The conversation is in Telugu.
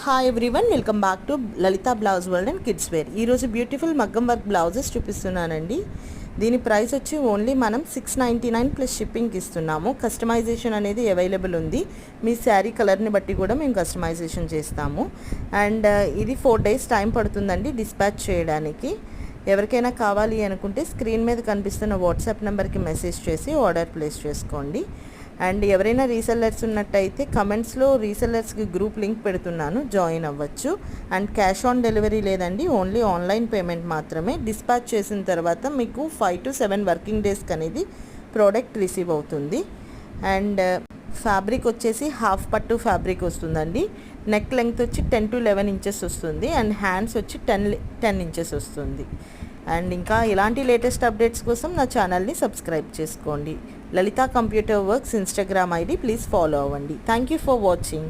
Hi everyone, welcome back to Lalitha blouse world and kids wear. ఈరోజు బ్యూటిఫుల్ మగ్గం వర్క్ బ్లౌజెస్ చూపిస్తున్నానండి. దీని ప్రైస్ వచ్చి ఓన్లీ మనం $699 ప్లస్ షిప్పింగ్కి ఇస్తున్నాము. కస్టమైజేషన్ అనేది అవైలబుల్ ఉంది. మీ శారీ కలర్ని బట్టి కూడా మేము కస్టమైజేషన్ చేస్తాము. అండ్ ఇది 4 days టైం పడుతుందండి డిస్పాచ్ చేయడానికి. ఎవరికైనా కావాలి అనుకుంటే స్క్రీన్ మీద కనిపిస్తున్న వాట్సాప్ నెంబర్కి మెసేజ్ చేసి ఆర్డర్ ప్లేస్ చేసుకోండి. అండ్ ఎవరైనా రీసెల్లర్స్ ఉన్నట్టయితే కమెంట్స్లో రీసెల్లర్స్కి గ్రూప్ లింక్ పెడుతున్నాను, జాయిన్ అవ్వచ్చు. అండ్ క్యాష్ ఆన్ డెలివరీ లేదండి, ఓన్లీ ఆన్లైన్ పేమెంట్ మాత్రమే. డిస్పాచ్ చేసిన తర్వాత మీకు 5 to 7 వర్కింగ్ డేస్కి అనేది ప్రోడక్ట్ రిసీవ్ అవుతుంది. అండ్ ఫ్యాబ్రిక్ వచ్చేసి హాఫ్ పట్టు ఫ్యాబ్రిక్ వస్తుందండి. నెక్ లెంగ్త్ వచ్చి 10 to 11 inches వస్తుంది. అండ్ హ్యాండ్స్ వచ్చి 10 inches వస్తుంది. అండ్ ఇంకా ఇలాంటి లేటెస్ట్ అప్డేట్స్ కోసం నా ఛానల్ని సబ్స్క్రైబ్ చేసుకోండి. Lalitha computer works Instagram ID please follow అవ్వండి. Thank you for watching.